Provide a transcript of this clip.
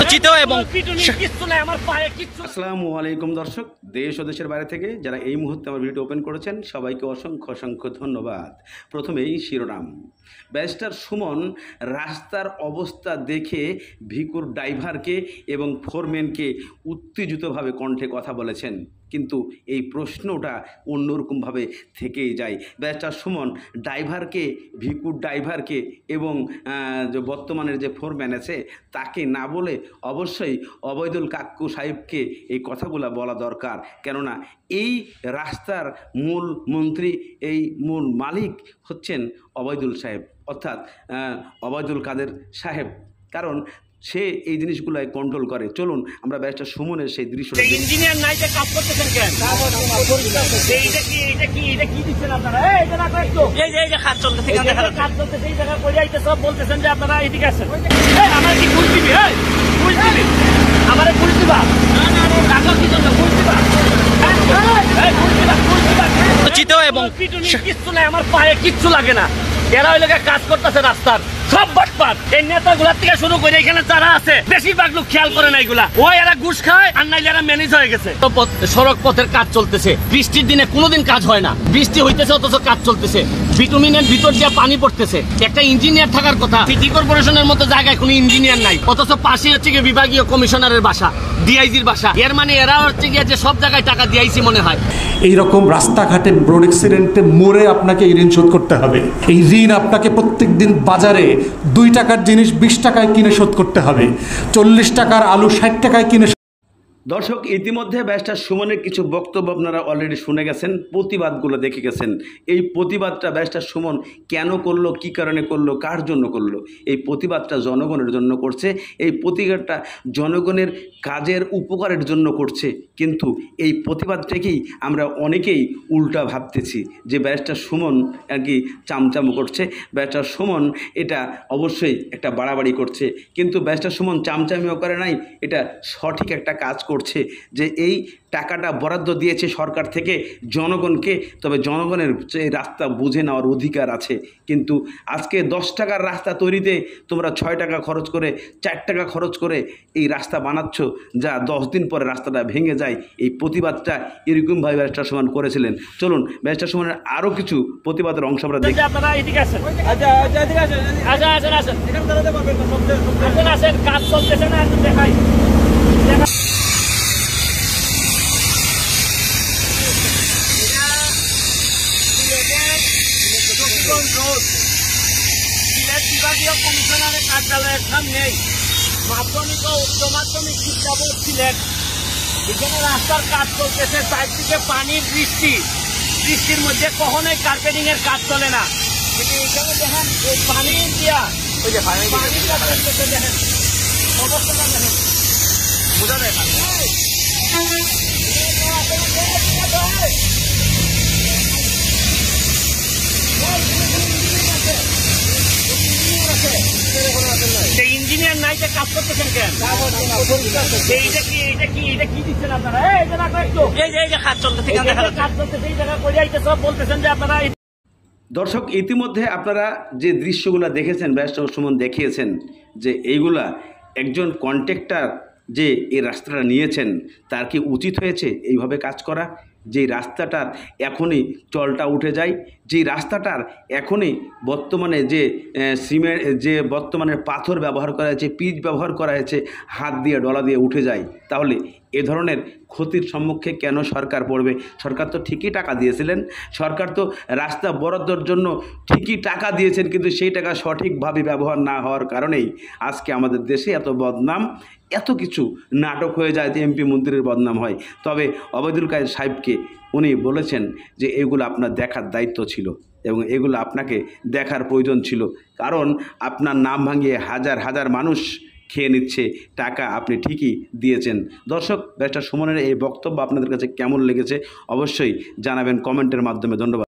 উচিত এবং আসসালামু আলাইকুম দর্শক, দেশ ও দেশের বাইরে থেকে যারা এই মুহূর্তে আমার ভিডিও ওপেন করেছেন সবাইকে অসংখ্য অসংখ্য ধন্যবাদ। প্রথমেই শিরোনাম। ব্যারিস্টার সুমন রাস্তার অবস্থা দেখে ভিকুর ড্রাইভারকে এবং ফোরম্যানকে উত্তেজিতভাবে কণ্ঠে কথা বলেছেন, কিন্তু এই প্রশ্নটা অন্যরকমভাবে থেকেই যায়। ব্যারিস্টার সুমন ড্রাইভারকে, ভিকুর ড্রাইভারকে এবং যে বর্তমানের যে ফোরম্যান আছে তাকে না বলে অবশ্যই অবৈদুল কাক্কু সাহেবকে এই কথাগুলো বলা দরকার। কেননা এই রাস্তার মূল মন্ত্রী, এই মূল মালিক হচ্ছেন অবৈদুল সাহেব, অর্থাৎ অবৈদুল কাদের সাহেব, কারণ সে এই জিনিসগুলাই কন্ট্রোল করে। চলুন আমরা ব্যারিস্টার সুমনের সেই দৃশ্যটা। ইঞ্জিনিয়ার নাই যে কাজ করতেছেন কেন? এটা কি দিচ্ছেন আপনারা? এই যে কাজ চলতেছে, কাজ চলতেছে, এই জায়গা করে আইতে সব বলতেছেন যে আপনারা এদিকে আসেন। আমার কি ভুল দিবি? ভুল দিবি আমার ভুল দিবা? টাকা কি জন্য ভুল দিবা? উচিত এবং কিচ্ছু নাই, আমার পায়ে কিচ্ছু লাগে না। এরা ওই লোক কাজ করতেছে রাস্তার সব বাটপাট। এই নেতাগুলার থেকে শুরু করে এখানে যারা আছে বেশিরভাগ লোক খেয়াল করে না এগুলা। ওই এরা ঘুষ খায় আর নাই যারা ম্যানেজ হয়ে গেছে। সড়ক পথের কাজ চলতেছে, বৃষ্টির দিনে কোনোদিন কাজ হয় না, বৃষ্টি হইতেছে অথচ কাজ চলতেছে। বিটুমিনের ভিতর দিয়ে পানি পড়তেছে। একটা ইঞ্জিনিয়ার থাকার কথা, সিটি কর্পোরেশনের মতো জায়গায় কোনো ইঞ্জিনিয়ার নাই, অথচ পাশে হচ্ছে গিয়ে বিভাগীয় কমিশনারের বাসা, ডিআইজির বাসা। এর মানে এরা হচ্ছে গিয়ে যে সব জায়গায় টাকা দিয়েছি মনে হয়। এইরকম রাস্তাঘাটে রোড অ্যাক্সিডেন্টে মরে আপনাকে এই ঋণ শোধ করতে হবে। এই ঋণ আপনাকে প্রত্যেক দিন বাজারে 2 টাকার জিনিস 20 টাকায় কিনে শোধ করতে হবে, 40 টাকার আলু 60 টাকায় কিনে। দর্শক, ইতিমধ্যে ব্যারিস্টার সুমনের কিছু বক্তব্য আপনারা অলরেডি শুনে গেছেন, প্রতিবাদগুলো দেখে গেছেন। এই প্রতিবাদটা ব্যারিস্টার সুমন কেন করলো, কী কারণে করলো, কার জন্য করলো? এই প্রতিবাদটা জনগণের জন্য করছে, এই প্রতিবাদটা জনগণের কাজের উপকারের জন্য করছে। কিন্তু এই প্রতিবাদটাকেই আমরা অনেকেই উল্টা ভাবতেছি যে ব্যারিস্টার সুমন আর কি চামচামো করছে, ব্যারিস্টার সুমন এটা অবশ্যই একটা বাড়াবাড়ি করছে। কিন্তু ব্যারিস্টার সুমন চামচামিও করে নাই, এটা সঠিক একটা কাজ করছে যে এই টাকাটা বরাদ্দ দিয়েছে সরকার থেকে জনগণকে, তবে জনগণের এই রাস্তা বুঝে নেওয়ার অধিকার আছে। কিন্তু আজকে 10 টাকার রাস্তা তৈরিতে তোমরা 6 টাকা খরচ করে, 4 টাকা খরচ করে এই রাস্তা বানাচ্ছ, যা 10 দিন পরে রাস্তাটা ভেঙে যায়। এই প্রতিবাদটা এরকমভাবে ব্যারিস্টার সুমন করেছিলেন। চলুন ব্যারিস্টার সুমনের আরও কিছু প্রতিবাদের অংশ আমরা দেখি। আপনারা এদিকে আসেন, আসেন, কাজ চলতেছে না, দেখাই। বিভাগীয় কমিশনারের কার্যালয়ের সামনেই মাধ্যমিক ও উচ্চ মাধ্যমিক শিক্ষা বোর্ড সিলেট, এখানে রাস্তার কাজ চলতেছে। চারদিকে পানির বৃষ্টির মধ্যে কখনোই কার্পেটিং এর কাজ চলে না। কিন্তু এখানে দেখেন ওই পানি দিয়া, ওই যে পানিটা চলতেছে, দেখেন অবস্থাটা দেখেন, বোঝা যায়। ইঞ্জিনিয়ার নাই যে কাজ করতেছেন কেন? এটা কি দিচ্ছেন আপনারা? এই যে কাজ চলতেছে, কাজ চলতেছে, এই জায়গা করে আইতে সব বলতেছেন যে আপনারা। দর্শক, ইতিমধ্যে আপনারা যে দৃশ্যগুলো দেখেছেন ব্যারিস্টার সুমন দেখিয়েছেন যে এইগুলা একজন কন্ট্রাক্টর যে এই রাস্তাটা নিয়েছেন তার কি উচিত হয়েছে এইভাবে কাজ করা? যেই রাস্তাটার এখনই চলটা উঠে যায়, যেই রাস্তাটার এখনই বর্তমানে যে সিমেন্ট, যে বর্তমানে পাথর ব্যবহার করা হয়েছে, পিচ ব্যবহার করা হয়েছে, হাত দিয়ে ডলা দিয়ে উঠে যায়, তাহলে এ ধরনের ক্ষতির সম্মুখে কেন সরকার পড়বে? সরকার তো ঠিকই টাকা দিয়েছিলেন, সরকার তো রাস্তা বরাদ্দর জন্য ঠিকই টাকা দিয়েছেন, কিন্তু সেই টাকা সঠিকভাবে ব্যবহার না হওয়ার কারণেই আজকে আমাদের দেশে এত বদনাম, এত কিছু নাটক হয়ে যায়, যে এমপি মন্ত্রীর বদনাম হয়। তবে অবৈদুল কাদের সাহেবকে উনি বলেছেন যে এগুলো আপনার দেখার দায়িত্ব ছিল এবং এগুলো আপনাকে দেখার প্রয়োজন ছিল, কারণ আপনার নাম ভাঙিয়ে হাজার হাজার মানুষ খেয়ে নিচ্ছে টাকা, আপনি ঠিকই দিয়েছেন। দর্শক, ব্যারিস্টার সুমনের এই বক্তব্য আপনাদের কাছে কেমন লেগেছে অবশ্যই জানাবেন কমেন্টের মাধ্যমে। ধন্যবাদ।